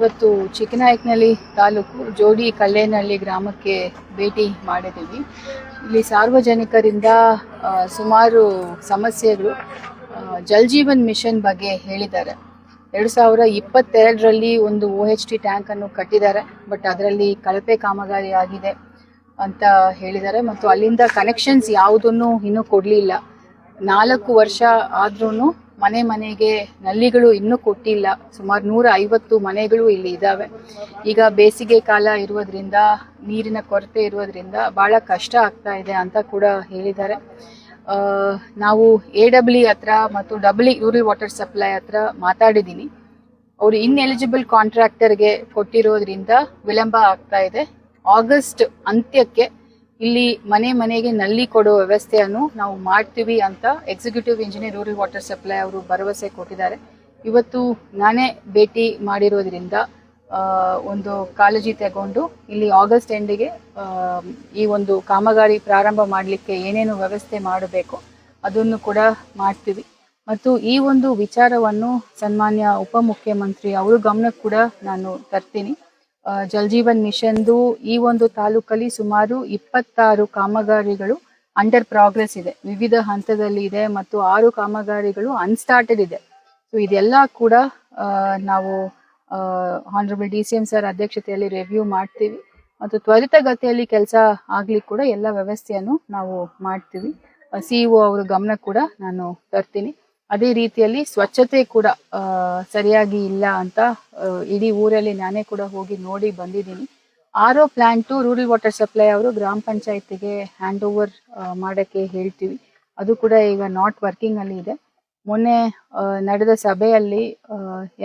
ಇವತ್ತು ಚಿಕ್ಕನಾಯಕನಹಳ್ಳಿ ತಾಲೂಕು ಜೋಡಿ ಕಳ್ಳೇನಹಳ್ಳಿ ಗ್ರಾಮಕ್ಕೆ ಭೇಟಿ ಮಾಡಿದ್ದೀವಿ. ಇಲ್ಲಿ ಸಾರ್ವಜನಿಕರಿಂದ ಸುಮಾರು ಸಮಸ್ಯೆಗಳು ಜಲ್ ಜೀವನ್ ಮಿಷನ್ ಬಗ್ಗೆ ಹೇಳಿದ್ದಾರೆ. 2022ರಲ್ಲಿ ಒಂದು OHT ಟ್ಯಾಂಕ್ ಅನ್ನು ಕಟ್ಟಿದ್ದಾರೆ, ಬಟ್ ಅದರಲ್ಲಿ ಕಳಪೆ ಕಾಮಗಾರಿ ಆಗಿದೆ ಅಂತ ಹೇಳಿದ್ದಾರೆ. ಮತ್ತು ಅಲ್ಲಿಂದ ಕನೆಕ್ಷನ್ಸ್ ಯಾವುದನ್ನು ಇನ್ನೂ ಕೊಡಲಿಲ್ಲ. 4 ವರ್ಷ ಆದ್ರೂ ಮನೆ ಮನೆಗೆ ನಲ್ಲಿಗಳು ಇನ್ನೂ ಕೊಟ್ಟಿಲ್ಲ. ಸುಮಾರು 150 ಮನೆಗಳು ಇಲ್ಲಿ ಇದ್ದಾವೆ. ಈಗ ಬೇಸಿಗೆ ಕಾಲ ಇರುವುದರಿಂದ, ನೀರಿನ ಕೊರತೆ ಇರುವುದರಿಂದ ಭಾಳ ಕಷ್ಟ ಆಗ್ತಾ ಇದೆ ಅಂತ ಕೂಡ ಹೇಳಿದ್ದಾರೆ. ನಾವು AWE ಹತ್ರ ಮತ್ತು WE ರೂರಲ್ ವಾಟರ್ ಸಪ್ಲೈ ಹತ್ರ ಮಾತಾಡಿದ್ದೀನಿ. ಅವರು ಇನ್ಎಲಿಜಿಬಲ್ ಕಾಂಟ್ರಾಕ್ಟರ್ಗೆ ಕೊಟ್ಟಿರೋದ್ರಿಂದ ವಿಳಂಬ ಆಗ್ತಾ ಇದೆ. ಆಗಸ್ಟ್ ಅಂತ್ಯಕ್ಕೆ ಇಲ್ಲಿ ಮನೆ ಮನೆಗೆ ನಲ್ಲಿ ಕೊಡೋ ವ್ಯವಸ್ಥೆಯನ್ನು ನಾವು ಮಾಡ್ತೀವಿ ಅಂತ executive engineer rural water supply ಅವರು ಭರವಸೆ ಕೊಟ್ಟಿದ್ದಾರೆ. ಇವತ್ತು ನಾನೇ ಭೇಟಿ ಮಾಡಿರೋದ್ರಿಂದ ಒಂದು ಕಾಳಜಿ ತಗೊಂಡು ಇಲ್ಲಿ ಆಗಸ್ಟ್ ಎಂಡಿಗೆ ಈ ಒಂದು ಕಾಮಗಾರಿ ಪ್ರಾರಂಭ ಮಾಡಲಿಕ್ಕೆ ಏನೇನು ವ್ಯವಸ್ಥೆ ಮಾಡಬೇಕು ಅದನ್ನು ಕೂಡ ಮಾಡ್ತೀವಿ. ಮತ್ತು ಈ ಒಂದು ವಿಚಾರವನ್ನು ಸನ್ಮಾನ್ಯ ಉಪಮುಖ್ಯಮಂತ್ರಿ ಅವ್ರ ಗಮನಕ್ಕೆ ಕೂಡ ನಾನು ತರ್ತೀನಿ. ಜಲ್ ಜೀವನ್ ಮಿಷನ್ದು ಈ ಒಂದು ತಾಲೂಕಲ್ಲಿ ಸುಮಾರು 26 ಕಾಮಗಾರಿಗಳು ಅಂಡರ್ ಪ್ರೋಗ್ರೆಸ್ ಇದೆ, ವಿವಿಧ ಹಂತದಲ್ಲಿ ಇದೆ, ಮತ್ತು 6 ಕಾಮಗಾರಿಗಳು ಅನ್ಸ್ಟಾರ್ಟೆಡ್ ಇದೆ. ಸೊ ಇದೆಲ್ಲ ಕೂಡ ನಾವು ಆನರಬಲ್ DCM ಸರ್ ಅಧ್ಯಕ್ಷತೆಯಲ್ಲಿ ರಿವ್ಯೂ ಮಾಡ್ತೀವಿ ಮತ್ತು ತ್ವರಿತಗತಿಯಲ್ಲಿ ಕೆಲಸ ಆಗ್ಲಿಕ್ಕೆ ಕೂಡ ಎಲ್ಲ ವ್ಯವಸ್ಥೆಯನ್ನು ನಾವು ಮಾಡ್ತೀವಿ. CEO ಅವರ ಗಮನ ಕೂಡ ನಾನು ತರ್ತೀನಿ. ಅದೇ ರೀತಿಯಲ್ಲಿ ಸ್ವಚ್ಛತೆ ಕೂಡ ಸರಿಯಾಗಿ ಇಲ್ಲ ಅಂತ ಇಡೀ ಊರಲ್ಲಿ ನಾನೇ ಕೂಡ ಹೋಗಿ ನೋಡಿ ಬಂದಿದ್ದೀನಿ. RO plant rural water supply ಅವರು ಗ್ರಾಮ ಪಂಚಾಯತಿಗೆ ಹ್ಯಾಂಡ್ ಓವರ್ ಮಾಡೋಕ್ಕೆ ಹೇಳ್ತೀವಿ. ಅದು ಕೂಡ ಈಗ ನಾಟ್ ವರ್ಕಿಂಗ್ ಅಲ್ಲಿ ಇದೆ. ಮೊನ್ನೆ ನಡೆದ ಸಭೆಯಲ್ಲಿ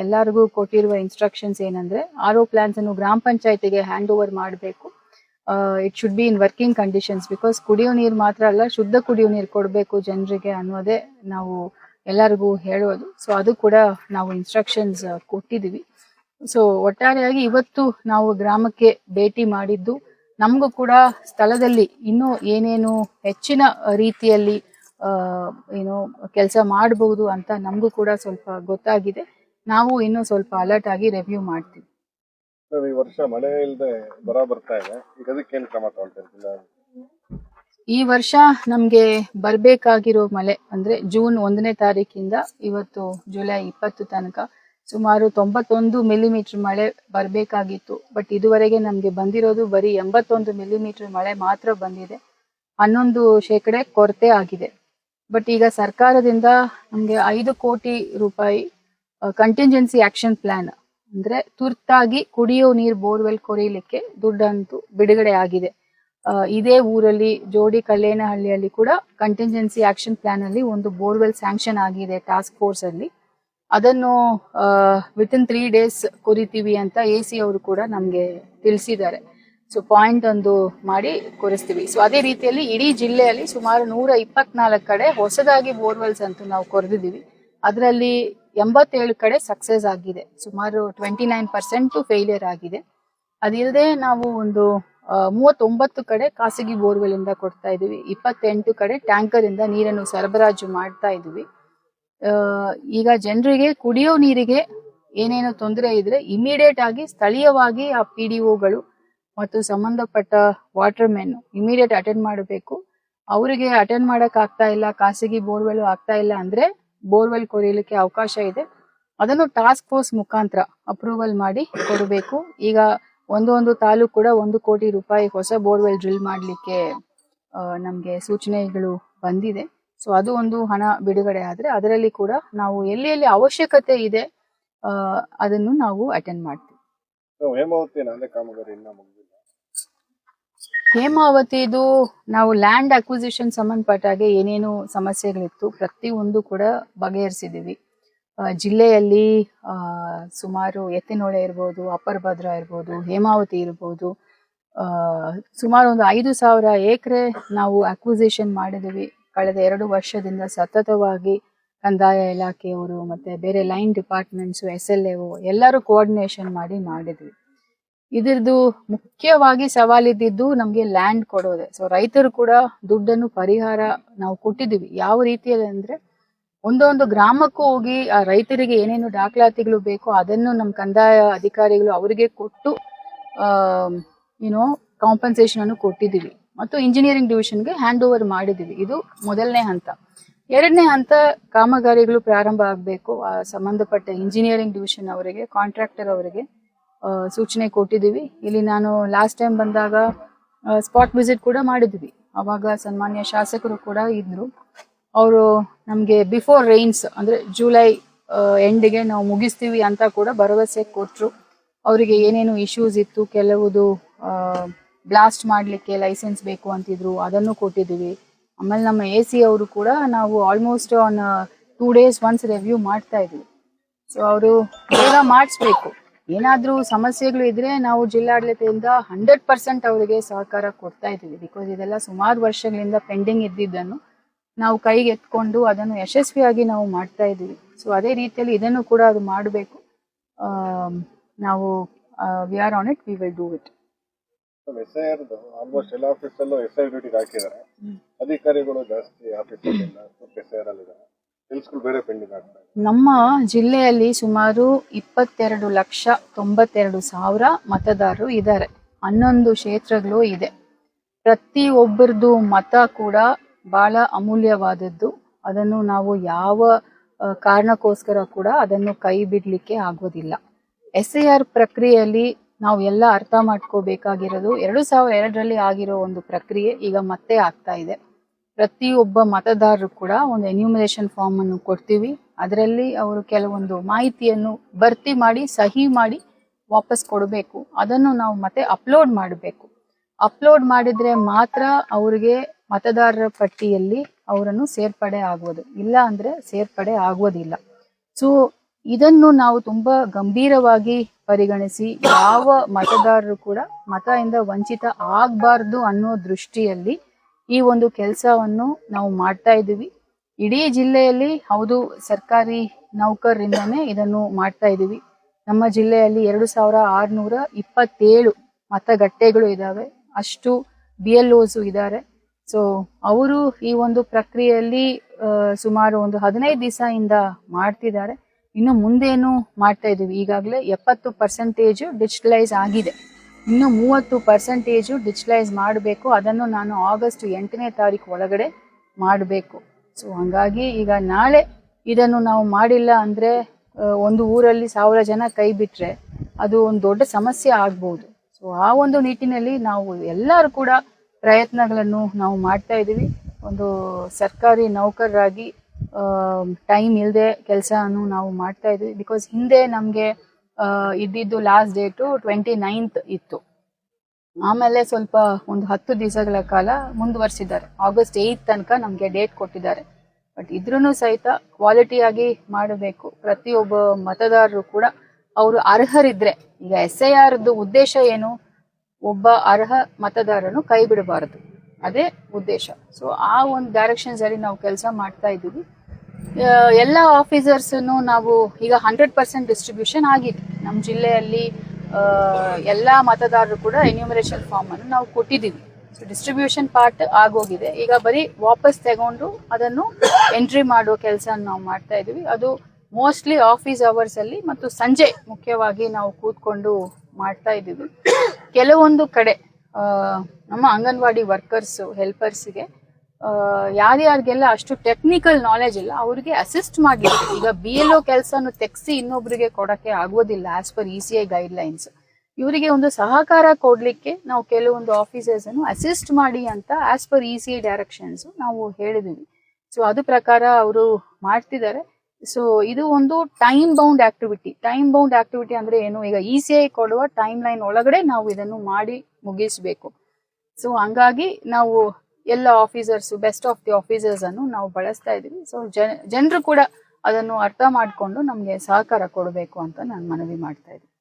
ಎಲ್ಲರಿಗೂ ಕೊಟ್ಟಿರುವ ಇನ್ಸ್ಟ್ರಕ್ಷನ್ಸ್ ಏನಂದ್ರೆ RO ಪ್ಲಾನ್ಸ್ ಅನ್ನು ಗ್ರಾಮ ಪಂಚಾಯತಿಗೆ ಹ್ಯಾಂಡ್ ಓವರ್ ಮಾಡಬೇಕು. It should be in working conditions. Because ಕುಡಿಯೋ ನೀರು ಮಾತ್ರ ಅಲ್ಲ, ಶುದ್ಧ ಕುಡಿಯೋ ನೀರು ಕೊಡಬೇಕು ಜನರಿಗೆ ಅನ್ನೋದೇ ನಾವು ಎಲ್ಲರಿಗೂ ಹೇಳೋದು. ಸೊ ಅದು ಕೂಡ ನಾವು ಇನ್ಸ್ಟ್ರಕ್ಷನ್ಸ್ ಕೊಟ್ಟಿದ್ದೀವಿ. ಸೊ ಒಟ್ಟಾರೆಯಾಗಿ ಇವತ್ತು ನಾವು ಗ್ರಾಮಕ್ಕೆ ಭೇಟಿ ಮಾಡಿದ್ದು ನಮಗೂ ಕೂಡ ಸ್ಥಳದಲ್ಲಿ ಇನ್ನೂ ಏನೇನು ಹೆಚ್ಚಿನ ರೀತಿಯಲ್ಲಿ ಏನು ಕೆಲಸ ಮಾಡಬಹುದು ಅಂತ ನಮಗೂ ಕೂಡ ಸ್ವಲ್ಪ ಗೊತ್ತಾಗಿದೆ. ನಾವು ಇನ್ನೂ ಸ್ವಲ್ಪ ಅಲರ್ಟ್ ಆಗಿ ರಿವ್ಯೂ ಮಾಡ್ತೀವಿ. ಈ ವರ್ಷ ಮಳೆ ಇಲ್ಲದೆ ಬರ ಬರ್ತಾ ಇದೆ, ಈಗ ಅದಕ್ಕೇನು ಕ್ರಮ ತಗೊಳ್ತಾ? ಈ ವರ್ಷ ನಮ್ಗೆ ಬರ್ಬೇಕಾಗಿರೋ ಮಳೆ ಅಂದ್ರೆ ಜೂನ್ 1ನೇ ತಾರೀಕಿಂದ ಇವತ್ತು ಜುಲೈ 20 ತನಕ ಸುಮಾರು 91 ಮಿಲಿಮೀಟರ್ ಮಳೆ ಬರ್ಬೇಕಾಗಿತ್ತು. ಬಟ್ ಇದುವರೆಗೆ ನಮ್ಗೆ ಬಂದಿರೋದು ಬರೀ 81 ಮಿಲಿಮೀಟರ್ ಮಳೆ ಮಾತ್ರ ಬಂದಿದೆ. 11% ಕೊರತೆ ಆಗಿದೆ. ಬಟ್ ಈಗ ಸರ್ಕಾರದಿಂದ ನಮ್ಗೆ 5 ಕೋಟಿ ರೂಪಾಯಿ ಕಂಟಿಂಜೆನ್ಸಿ ಆಕ್ಷನ್ ಪ್ಲಾನ್ ಅಂದ್ರೆ ತುರ್ತಾಗಿ ಕುಡಿಯೋ ನೀರು ಬೋರ್ವೆಲ್ ಕೊರೀಲಿಕ್ಕೆ ದುಡ್ಡಂತೂ ಬಿಡುಗಡೆ ಆಗಿದೆ. ಇದೇ ಊರಲ್ಲಿ ಜೋಡಿ ಕಳ್ಳೇನಹಳ್ಳಿಯಲ್ಲಿ ಕೂಡ ಕಂಟಿಂಜೆನ್ಸಿ ಆಕ್ಷನ್ ಪ್ಲಾನ್ ಅಲ್ಲಿ ಒಂದು ಬೋರ್ವೆಲ್ ಸ್ಯಾಂಕ್ಷನ್ ಆಗಿದೆ ಟಾಸ್ಕ್ ಫೋರ್ಸ್ ಅಲ್ಲಿ. ಅದನ್ನು ವಿತಿನ್ 3 days ಕೊರಿತೀವಿ ಅಂತ AC ಅವರು ಕೂಡ ನಮ್ಗೆ ತಿಳಿಸಿದ್ದಾರೆ. ಸೊ ಪಾಯಿಂಟ್ ಒಂದು ಮಾಡಿ ಕೊರಿಸ್ತೀವಿ. ಸೊ ಅದೇ ರೀತಿಯಲ್ಲಿ ಇಡೀ ಜಿಲ್ಲೆಯಲ್ಲಿ ಸುಮಾರು 124 ಕಡೆ ಹೊಸದಾಗಿ ಬೋರ್ವೆಲ್ಸ್ ಅಂತೂ ನಾವು ಕೊರೆದಿದ್ದೀವಿ. ಅದರಲ್ಲಿ 87 ಕಡೆ ಸಕ್ಸಸ್ ಆಗಿದೆ. ಸುಮಾರು 29% ಫೇಲಿಯರ್ ಆಗಿದೆ. ಅದಿಲ್ಲದೆ ನಾವು ಒಂದು 39 ಕಡೆ ಖಾಸಗಿ ಬೋರ್ವೆಲ್ ಇಂದ ಕೊಡ್ತಾ ಇದೀವಿ. 28 ಕಡೆ ಟ್ಯಾಂಕರ್ ಇಂದ ನೀರನ್ನು ಸರಬರಾಜು ಮಾಡ್ತಾ ಇದೀವಿ. ಈಗ ಜನರಿಗೆ ಕುಡಿಯೋ ನೀರಿಗೆ ಏನೇನು ತೊಂದರೆ ಇದ್ರೆ ಇಮಿಡಿಯೇಟ್ ಆಗಿ ಸ್ಥಳೀಯವಾಗಿ ಆ PDOಗಳು ಮತ್ತು ಸಂಬಂಧಪಟ್ಟ ವಾಟರ್ ಮೆನ್ ಇಮಿಡಿಯೇಟ್ ಅಟೆಂಡ್ ಮಾಡಬೇಕು. ಅವರಿಗೆ ಅಟೆಂಡ್ ಮಾಡಕ್ ಆಗ್ತಾ ಇಲ್ಲ, ಖಾಸಗಿ ಬೋರ್ವೆಲ್ ಆಗ್ತಾ ಇಲ್ಲ ಅಂದ್ರೆ ಬೋರ್ವೆಲ್ ಕೊರೆಯಲಿಕ್ಕೆ ಅವಕಾಶ ಇದೆ. ಅದನ್ನು ಟಾಸ್ಕ್ ಫೋರ್ಸ್ ಮುಖಾಂತರ ಅಪ್ರೂವಲ್ ಮಾಡಿ ಕೊಡಬೇಕು. ಈಗ ಒಂದು ತಾಲೂಕು ಕೂಡ 1 ಕೋಟಿ ರೂಪಾಯಿ ಹೊಸ ಬೋರ್ವೆಲ್ ಡ್ರಿಲ್ ಮಾಡ್ಲಿಕ್ಕೆ ನಮ್ಗೆ ಸೂಚನೆಗಳು ಬಂದಿದೆ. ಸೊ ಅದು ಒಂದು ಹಣ ಬಿಡುಗಡೆ ಆದ್ರೆ ಅದರಲ್ಲಿ ಕೂಡ ನಾವು ಎಲ್ಲಿ ಅವಶ್ಯಕತೆ ಇದೆ ಅದನ್ನು ನಾವು ಅಟೆಂಡ್ ಮಾಡ್ತೀವಿ. ಹೇಮಾವತಿದು ನಾವು ಲ್ಯಾಂಡ್ ಅಕ್ವಿಸಿಷನ್ ಸಂಬಂಧಪಟ್ಟಾಗೆ ಏನೇನು ಸಮಸ್ಯೆಗಳಿತ್ತು ಪ್ರತಿಯೊಂದು ಕೂಡ ಬಗೆಹರಿಸಿದೀವಿ. ಜಿಲ್ಲೆಯಲ್ಲಿ ಸುಮಾರು ಎತ್ತಿನಹೊಳೆ ಇರ್ಬೋದು, ಅಪ್ಪರ್ ಭದ್ರಾ ಇರ್ಬೋದು, ಹೇಮಾವತಿ ಇರ್ಬೋದು, ಸುಮಾರು ಒಂದು 5,000 ಎಕರೆ ನಾವು ಅಕ್ವಿಸಿಷನ್ ಮಾಡಿದ್ದೀವಿ. ಕಳೆದ 2 ವರ್ಷದಿಂದ ಸತತವಾಗಿ ಕಂದಾಯ ಇಲಾಖೆಯವರು ಮತ್ತೆ ಬೇರೆ ಲೈನ್ ಡಿಪಾರ್ಟ್ಮೆಂಟ್ಸ್, SLAO ಎಲ್ಲರೂ ಕೋಆರ್ಡಿನೇಷನ್ ಮಾಡಿದ್ವಿ. ಇದ್ರದ್ದು ಮುಖ್ಯವಾಗಿ ಸವಾಲಿದ್ದು ನಮ್ಗೆ ಲ್ಯಾಂಡ್ ಕೊಡೋದೆ. ಸೊ ರೈತರು ಕೂಡ ದುಡ್ಡನ್ನು ಪರಿಹಾರ ನಾವು ಕೊಟ್ಟಿದ್ದೀವಿ. ಯಾವ ರೀತಿಯಲ್ಲಿ ಅಂದ್ರೆ ಒಂದೊಂದು ಗ್ರಾಮಕ್ಕೂ ಹೋಗಿ ಆ ರೈತರಿಗೆ ಏನೇನು ದಾಖಲಾತಿಗಳು ಬೇಕೋ ಅದನ್ನು ನಮ್ಮ ಕಂದಾಯ ಅಧಿಕಾರಿಗಳು ಅವರಿಗೆ ಕೊಟ್ಟು ಕಾಂಪನ್ಸೇಷನ್ ಅನ್ನು ಕೊಟ್ಟಿದ್ದೀವಿ ಮತ್ತು ಇಂಜಿನಿಯರಿಂಗ್ ಡಿವಿಷನ್ಗೆ ಹ್ಯಾಂಡ್ ಓವರ್ ಮಾಡಿದ್ದೀವಿ. ಇದು ಮೊದಲನೇ ಹಂತ. ಎರಡನೇ ಹಂತ ಕಾಮಗಾರಿಗಳು ಪ್ರಾರಂಭ ಆಗಬೇಕು. ಸಂಬಂಧಪಟ್ಟ ಇಂಜಿನಿಯರಿಂಗ್ ಡಿವಿಷನ್ ಅವರಿಗೆ, ಕಾಂಟ್ರಾಕ್ಟರ್ ಅವರಿಗೆ ಸೂಚನೆ ಕೊಟ್ಟಿದ್ದೀವಿ. ಇಲ್ಲಿ ನಾನು ಲಾಸ್ಟ್ ಟೈಮ್ ಬಂದಾಗ ಸ್ಪಾಟ್ ವಿಸಿಟ್ ಕೂಡ ಮಾಡಿದ್ವಿ. ಅವಾಗ ಸನ್ಮಾನ್ಯ ಶಾಸಕರು ಕೂಡ ಇದ್ರು. ಅವರು ನಮಗೆ ಬಿಫೋರ್ ರೈನ್ಸ್ ಅಂದ್ರೆ ಜುಲೈ ಎಂಡ್ಗೆ ನಾವು ಮುಗಿಸ್ತೀವಿ ಅಂತ ಕೂಡ ಭರವಸೆ ಕೊಟ್ಟರು. ಅವರಿಗೆ ಏನೇನು ಇಶ್ಯೂಸ್ ಇತ್ತು, ಕೆಲವುದು ಬ್ಲಾಸ್ಟ್ ಮಾಡಲಿಕ್ಕೆ ಲೈಸೆನ್ಸ್ ಬೇಕು ಅಂತಿದ್ರು, ಅದನ್ನು ಕೊಟ್ಟಿದ್ದೀವಿ. ಆಮೇಲೆ ನಮ್ಮ AC ಅವರು ಕೂಡ ನಾವು almost on 2 days once review ಮಾಡ್ತಾ ಇದ್ವಿ. ಸೊ ಅವರು ಬೇಗ ಮಾಡಿಸ್ಬೇಕು. ಏನಾದರೂ ಸಮಸ್ಯೆಗಳು ಇದ್ರೆ ನಾವು ಜಿಲ್ಲಾಡಳಿತದಿಂದ 100% ಅವರಿಗೆ ಸಹಕಾರ ಕೊಡ್ತಾ ಇದ್ದೀವಿ. ಬಿಕಾಸ್ ಇದೆಲ್ಲ ಸುಮಾರು ವರ್ಷಗಳಿಂದ ಪೆಂಡಿಂಗ್ ಇದ್ದಿದ್ದನ್ನು ನಾವು ಕೈಗೆ ಎತ್ಕೊಂಡು ಅದನ್ನು ಯಶಸ್ವಿಯಾಗಿ ನಾವು ಮಾಡ್ತಾ ಇದ್ದೀವಿ. ಸೊ ಅದೇ ರೀತಿಯಲ್ಲಿ ಇದನ್ನು ಕೂಡ ಅದು ಮಾಡಬೇಕು. ನಾವು we are on it, we will do it. SIR almost ಎಲ್ಲ ಆಫೀಸಲ್ಲೂ SIR ಡ್ಯೂಟಿಗೆ ಹಾಕಿದ್ದಾರೆ. ಅಧಿಕಾರಿಗಳು ಜಾಸ್ತಿ ಆಫೀಸಲ್ಲಿ SIR ಅಲ್ಲಿ ಕೆಲಸಗಳು ಬೇರೆ ಪೆಂಡಿಂಗ್ ಆಗ್ತಾ ಇದೆ. ನಮ್ಮ ಜಿಲ್ಲೆಯಲ್ಲಿ ಸುಮಾರು 22,92,000 ಮತದಾರರು ಇದ್ದಾರೆ. 11 ಕ್ಷೇತ್ರಗಳು ಇದೆ. ಪ್ರತಿಯೊಬ್ಬರದು ಮತ ಕೂಡ ಬಹಳ ಅಮೂಲ್ಯವಾದದ್ದು. ಅದನ್ನು ನಾವು ಯಾವ ಕಾರಣಕ್ಕೋಸ್ಕರ ಕೂಡ ಅದನ್ನು ಕೈ ಬಿಡ್ಲಿಕ್ಕೆ ಆಗೋದಿಲ್ಲ. SIR ಪ್ರಕ್ರಿಯೆಯಲ್ಲಿ ನಾವು ಎಲ್ಲ ಅರ್ಥ ಮಾಡ್ಕೋಬೇಕಾಗಿರೋದು 2002ರಲ್ಲಿ ಆಗಿರೋ ಒಂದು ಪ್ರಕ್ರಿಯೆ ಈಗ ಮತ್ತೆ ಆಗ್ತಾ ಇದೆ. ಪ್ರತಿಯೊಬ್ಬ ಮತದಾರರು ಕೂಡ ಒಂದು ಎನ್ಯೂಮರೇಷನ್ ಫಾರ್ಮ್ ಅನ್ನು ಕೊಡ್ತೀವಿ. ಅದರಲ್ಲಿ ಅವರು ಕೆಲವೊಂದು ಮಾಹಿತಿಯನ್ನು ಭರ್ತಿ ಮಾಡಿ ಸಹಿ ಮಾಡಿ ವಾಪಸ್ ಕೊಡಬೇಕು. ಅದನ್ನು ನಾವು ಮತ್ತೆ ಅಪ್ಲೋಡ್ ಮಾಡಬೇಕು. ಅಪ್ಲೋಡ್ ಮಾಡಿದ್ರೆ ಮಾತ್ರ ಅವರಿಗೆ ಮತದಾರರ ಪಟ್ಟಿಯಲ್ಲಿ ಅವರನ್ನು ಸೇರ್ಪಡೆ ಆಗುವುದು, ಇಲ್ಲ ಅಂದ್ರೆ ಸೇರ್ಪಡೆ ಆಗುವುದಿಲ್ಲ. ಸೊ ಇದನ್ನು ನಾವು ತುಂಬಾ ಗಂಭೀರವಾಗಿ ಪರಿಗಣಿಸಿ ಯಾವ ಮತದಾರರು ಕೂಡ ಮತದಿಂದ ವಂಚಿತ ಆಗಬಾರ್ದು ಅನ್ನೋ ದೃಷ್ಟಿಯಲ್ಲಿ ಈ ಒಂದು ಕೆಲಸವನ್ನು ನಾವು ಮಾಡ್ತಾ ಇದ್ದೀವಿ. ಇಡೀ ಜಿಲ್ಲೆಯಲ್ಲಿ ಹೌದು, ಸರ್ಕಾರಿ ನೌಕರರಿಂದನೇ ಇದನ್ನು ಮಾಡ್ತಾ ಇದ್ದೀವಿ. ನಮ್ಮ ಜಿಲ್ಲೆಯಲ್ಲಿ 2627 ಮತಗಟ್ಟೆಗಳು ಇದಾವೆ. ಅಷ್ಟು BLOs ಇದ್ದಾರೆ. ಸೊ ಅವರು ಈ ಒಂದು ಪ್ರಕ್ರಿಯೆಯಲ್ಲಿ ಸುಮಾರು ಒಂದು 15 ದಿವಸದಿಂದ ಮಾಡ್ತಿದ್ದಾರೆ. ಇನ್ನು ಮುಂದೇನು ಮಾಡ್ತಾ ಇದೀವಿ. ಈಗಾಗಲೇ 70% ಡಿಜಿಟಲೈಸ್ ಆಗಿದೆ. ಇನ್ನು 30% ಡಿಜಿಟಲೈಸ್ ಮಾಡಬೇಕು. ಅದನ್ನು ನಾನು ಆಗಸ್ಟ್ 8ನೇ ತಾರೀಕು ಒಳಗಡೆ ಮಾಡಬೇಕು. ಸೊ ಹಂಗಾಗಿ ಈಗ ನಾಳೆ ಇದನ್ನು ನಾವು ಮಾಡಿಲ್ಲ ಅಂದ್ರೆ ಒಂದು ಊರಲ್ಲಿ 1000 ಜನ ಕೈ ಬಿಟ್ರೆ ಅದು ಒಂದು ದೊಡ್ಡ ಸಮಸ್ಯೆ ಆಗ್ಬಹುದು. ಸೊ ಆ ಒಂದು ನಿಟ್ಟಿನಲ್ಲಿ ನಾವು ಎಲ್ಲರೂ ಕೂಡ ಪ್ರಯತ್ನಗಳನ್ನು ನಾವು ಮಾಡ್ತಾ ಇದ್ದೀವಿ. ಒಂದು ಸರ್ಕಾರಿ ನೌಕರರಾಗಿ ಟೈಮ್ ಇಲ್ಲದೆ ಕೆಲಸವನ್ನು ನಾವು ಮಾಡ್ತಾ ಇದ್ವಿ. ಬಿಕಾಸ್ ಹಿಂದೆ ನಮಗೆ ಇದ್ದಿದ್ದು ಲಾಸ್ಟ್ ಡೇಟು 29th ಇತ್ತು. ಆಮೇಲೆ ಸ್ವಲ್ಪ ಒಂದು 10 ದಿವಸಗಳ ಕಾಲ ಮುಂದುವರಿಸಿದ್ದಾರೆ. ಆಗಸ್ಟ್ 8 ತನಕ ನಮಗೆ ಡೇಟ್ ಕೊಟ್ಟಿದ್ದಾರೆ. ಬಟ್ ಇದ್ರೂ ಸಹಿತ ಕ್ವಾಲಿಟಿಯಾಗಿ ಮಾಡಬೇಕು. ಪ್ರತಿಯೊಬ್ಬ ಮತದಾರರು ಕೂಡ ಅವರು ಅರ್ಹರಿದ್ರೆ, ಈಗ SIRದು ಉದ್ದೇಶ ಏನು, ಒಬ್ಬ ಅರ್ಹ ಮತದಾರನು ಕೈ ಬಿಡಬಾರದು, ಅದೇ ಉದ್ದೇಶ. ಸೊ ಆ ಒಂದು ಡೈರೆಕ್ಷನ್ಸ್ ಅಲ್ಲಿ ನಾವು ಕೆಲಸ ಮಾಡ್ತಾ ಇದ್ದೀವಿ. ಎಲ್ಲ ಆಫೀಸರ್ಸ್ ನಾವು ಈಗ 100% ಡಿಸ್ಟ್ರಿಬ್ಯೂಷನ್ ಆಗಿದೆ. ನಮ್ಮ ಜಿಲ್ಲೆಯಲ್ಲಿ ಎಲ್ಲ ಮತದಾರರು ಕೂಡ ಎನ್ಯೂಮರೇಷನ್ ಫಾರ್ಮ್ ಅನ್ನು ನಾವು ಕೊಟ್ಟಿದ್ದೀವಿ. ಸೊ ಡಿಸ್ಟ್ರಿಬ್ಯೂಷನ್ ಪಾರ್ಟ್ ಆಗೋಗಿದೆ. ಈಗ ಬರೀ ವಾಪಸ್ ತಗೊಂಡು ಅದನ್ನು ಎಂಟ್ರಿ ಮಾಡೋ ಕೆಲಸ ನಾವು ಮಾಡ್ತಾ ಇದ್ದೀವಿ. ಅದು ಮೋಸ್ಟ್ಲಿ ಆಫೀಸ್ ಅವರ್ಸ್ ಅಲ್ಲಿ ಮತ್ತು ಸಂಜೆ ಮುಖ್ಯವಾಗಿ ನಾವು ಕೂತ್ಕೊಂಡು ಮಾಡ್ತಾ ಇದ್ದೀವಿ. ಕೆಲವೊಂದು ಕಡೆ ನಮ್ಮ ಅಂಗನವಾಡಿ ವರ್ಕರ್ಸ್ ಹೆಲ್ಪರ್ಸ್ಗೆ ಯಾರ್ಯಾರಿಗೆಲ್ಲ ಅಷ್ಟು ಟೆಕ್ನಿಕಲ್ ನಾಲೆಜ್ ಇಲ್ಲ ಅವ್ರಿಗೆ ಅಸಿಸ್ಟ್ ಮಾಡಲಿಕ್ಕೆ ಈಗ BLO ಕೆಲಸನು ತೆಗೆಸಿ ಇನ್ನೊಬ್ರಿಗೆ ಕೊಡಕ್ಕೆ ಆಗೋದಿಲ್ಲ ಆಸ್ ಪರ್ ECI ಗೈಡ್ಲೈನ್ಸ್. ಇವರಿಗೆ ಒಂದು ಸಹಕಾರ ಕೊಡ್ಲಿಕ್ಕೆ ನಾವು ಕೆಲವೊಂದು ಆಫೀಸರ್ಸ್ ಅನ್ನು ಅಸಿಸ್ಟ್ ಮಾಡಿ ಅಂತ ಆಸ್ ಪರ್ ECI ಡೈರೆಕ್ಷನ್ಸ್ ನಾವು ಹೇಳಿದೀವಿ. ಸೊ ಅದು ಪ್ರಕಾರ ಅವರು ಮಾಡ್ತಿದ್ದಾರೆ. ಸೊ ಇದು ಒಂದು time bound activity. Time bound activity ಅಂದ್ರೆ ಏನು, ಈಗ ECI ಕೊಡುವ ಟೈಮ್ ಲೈನ್ ಒಳಗಡೆ ನಾವು ಇದನ್ನು ಮಾಡಿ ಮುಗಿಸ್ಬೇಕು. ಸೊ ಹಂಗಾಗಿ ನಾವು ಎಲ್ಲ officers, best of the officers ಅನ್ನು ನಾವು ಬಳಸ್ತಾ ಇದೀವಿ. ಸೊ ಜನರು ಕೂಡ ಅದನ್ನು ಅರ್ಥ ಮಾಡ್ಕೊಂಡು ನಮ್ಗೆ ಸಹಕಾರ ಕೊಡಬೇಕು ಅಂತ ನಾನು ಮನವಿ ಮಾಡ್ತಾ ಇದ್ದೀನಿ.